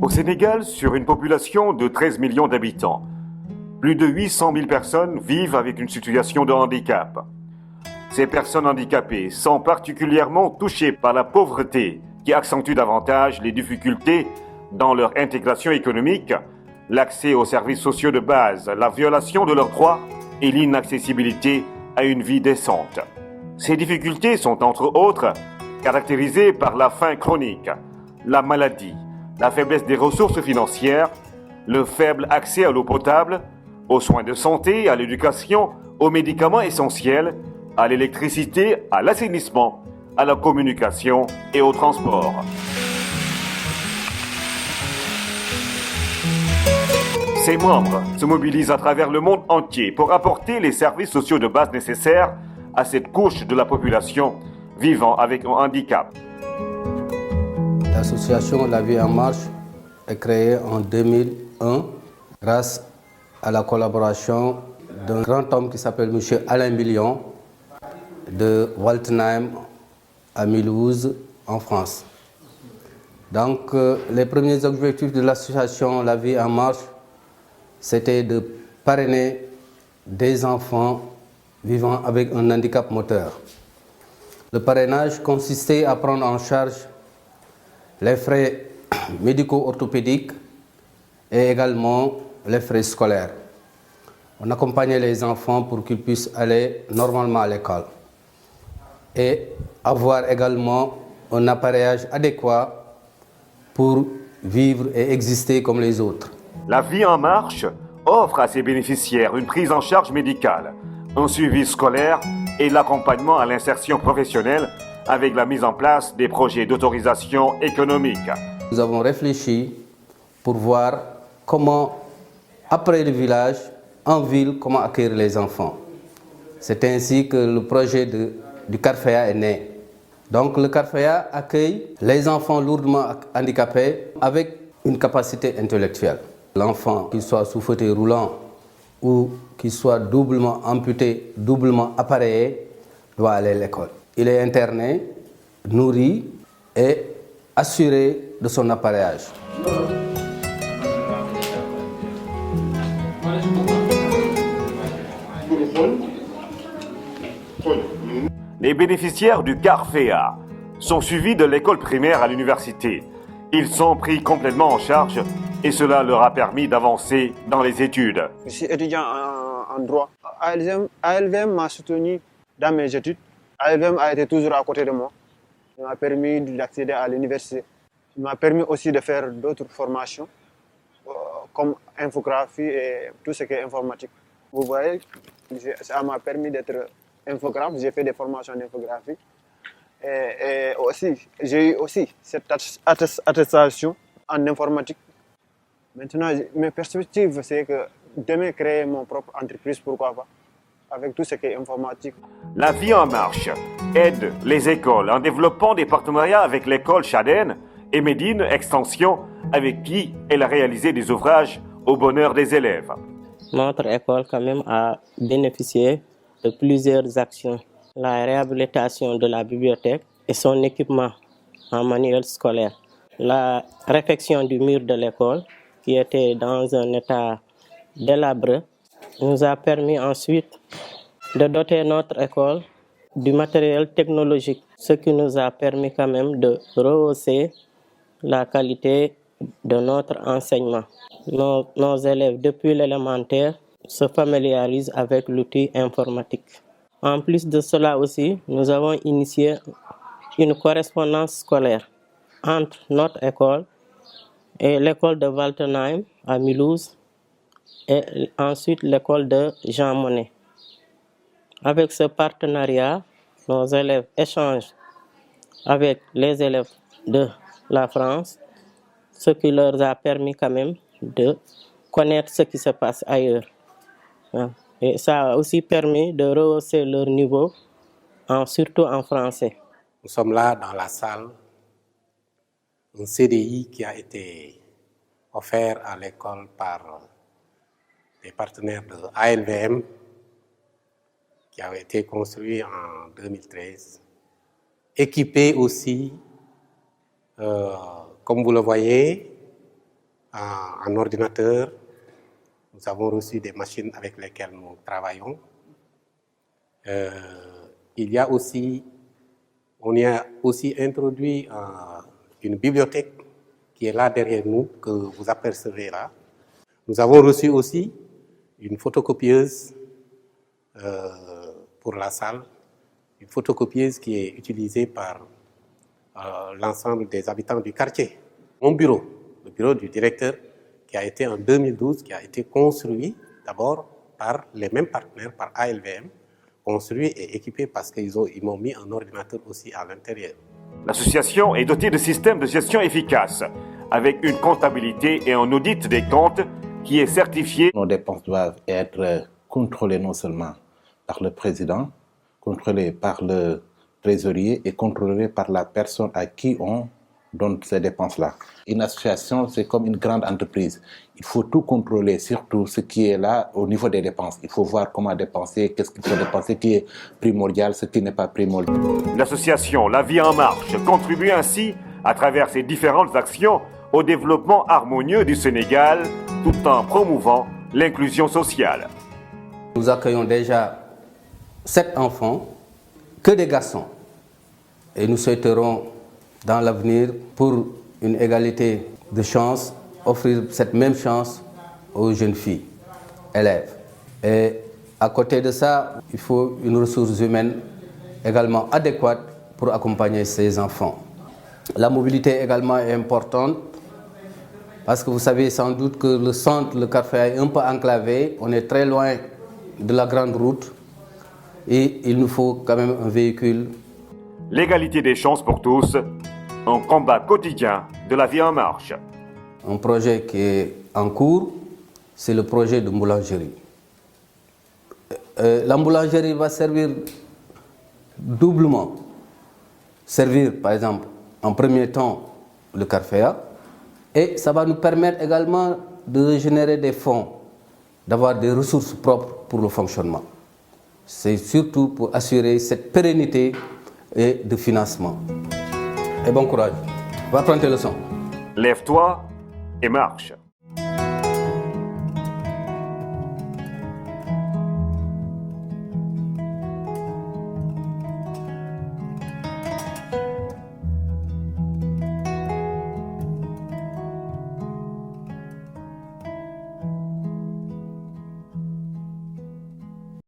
Au Sénégal, sur une population de 13 millions d'habitants, plus de 800 000 personnes vivent avec une situation de handicap. Ces personnes handicapées sont particulièrement touchées par la pauvreté qui accentue davantage les difficultés dans leur intégration économique, l'accès aux services sociaux de base, la violation de leurs droits et l'inaccessibilité à une vie décente. Ces difficultés sont entre autres caractérisées par la faim chronique, la maladie, la faiblesse des ressources financières, le faible accès à l'eau potable, aux soins de santé, à l'éducation, aux médicaments essentiels, à l'électricité, à l'assainissement, à la communication et au transport. Ses membres se mobilisent à travers le monde entier pour apporter les services sociaux de base nécessaires à cette couche de la population vivant avec un handicap. L'association La Vie en Marche est créée en 2001 grâce à la collaboration d'un grand homme qui s'appelle M. Alain Million de Waltenheim à Mulhouse en France. Donc les premiers objectifs de l'association La Vie en Marche, c'était de parrainer des enfants vivant avec un handicap moteur. Le parrainage consistait à prendre en charge les frais médico-orthopédiques et également les frais scolaires. On accompagnait les enfants pour qu'ils puissent aller normalement à l'école et avoir également un appareillage adéquat pour vivre et exister comme les autres. La Vie en Marche offre à ses bénéficiaires une prise en charge médicale, un suivi scolaire et l'accompagnement à l'insertion professionnelle avec la mise en place des projets d'autorisation économique. Nous avons réfléchi pour voir comment, après le village, en ville, comment accueillir les enfants. C'est ainsi que le projet du Carfea est né. Donc le Carfea accueille les enfants lourdement handicapés avec une capacité intellectuelle. L'enfant, qu'il soit sous fauteuil roulant ou qu'il soit doublement amputé, doublement appareillé, doit aller à l'école. Il est interné, nourri et assuré de son appareillage. Les bénéficiaires du Carfea sont suivis de l'école primaire à l'université. Ils sont pris complètement en charge et cela leur a permis d'avancer dans les études. Je suis étudiant en droit. ALVM m'a soutenu dans mes études. ALVM a été toujours à côté de moi. Il m'a permis d'accéder à l'université. Il m'a permis aussi de faire d'autres formations comme infographie et tout ce qui est informatique. Vous voyez, ça m'a permis d'être infographe. J'ai fait des formations d'infographie. Et aussi, j'ai eu aussi cette attestation en informatique. Maintenant, mes perspectives, c'est que demain créer mon propre entreprise, pourquoi pas, avec tout ce qui est informatique. La Vie en Marche aide les écoles en développant des partenariats avec l'école Chaden et Médine Extension, avec qui elle a réalisé des ouvrages au bonheur des élèves. Notre école quand même a bénéficié de plusieurs actions. La réhabilitation de la bibliothèque et son équipement en manuel scolaire. La réfection du mur de l'école, qui était dans un état délabré, nous a permis ensuite de doter notre école du matériel technologique, ce qui nous a permis quand même de rehausser la qualité de notre enseignement. Nos élèves, depuis l'élémentaire, se familiarisent avec l'outil informatique. En plus de cela aussi, nous avons initié une correspondance scolaire entre notre école et l'école de Waltenheim à Mulhouse et ensuite l'école de Jean Monnet. Avec ce partenariat, nos élèves échangent avec les élèves de la France, ce qui leur a permis quand même de connaître ce qui se passe ailleurs. Et ça a aussi permis de rehausser leur niveau, surtout en français. Nous sommes là dans la salle, un CDI qui a été offert à l'école par des partenaires de ALVM, qui a été construit en 2013, équipé aussi, comme vous le voyez, en ordinateur. Nous avons reçu des machines avec lesquelles nous travaillons. On y a aussi introduit une bibliothèque qui est là derrière nous, que vous apercevez là. Nous avons reçu aussi une photocopieuse pour la salle, une photocopieuse qui est utilisée par l'ensemble des habitants du quartier. Mon bureau, le bureau du directeur, qui a été en 2012, qui a été construit d'abord par les mêmes partenaires, par ALVM, construit et équipé parce qu'ils m'ont mis un ordinateur aussi à l'intérieur. L'association est dotée de systèmes de gestion efficaces, avec une comptabilité et un audit des comptes qui est certifié. Nos dépenses doivent être contrôlées non seulement par le président, contrôlées par le trésorier et contrôlées par la personne à qui on donne ces dépenses-là. Une association, c'est comme une grande entreprise. Il faut tout contrôler, surtout ce qui est là au niveau des dépenses. Il faut voir comment dépenser, qu'est-ce qu'il faut dépenser, qui est primordial, ce qui n'est pas primordial. L'association La Vie en Marche contribue ainsi, à travers ses différentes actions, au développement harmonieux du Sénégal, tout en promouvant l'inclusion sociale. Nous accueillons déjà 7 enfants, que des garçons. Et nous souhaiterons, dans l'avenir, pour une égalité de chance, offrir cette même chance aux jeunes filles, élèves. Et à côté de ça, il faut une ressource humaine également adéquate pour accompagner ces enfants. La mobilité également est importante, parce que vous savez sans doute que le centre, le Carrefour est un peu enclavé, on est très loin de la grande route et il nous faut quand même un véhicule. L'égalité des chances pour tous, un combat quotidien de La Vie en Marche. Un projet qui est en cours, c'est le projet de boulangerie. La boulangerie va servir doublement. Servir par exemple en premier temps le Carrefour et ça va nous permettre également de générer des fonds, d'avoir des ressources propres pour le fonctionnement. C'est surtout pour assurer cette pérennité et de financement. Et bon courage. Va prendre tes leçons. Lève-toi et marche.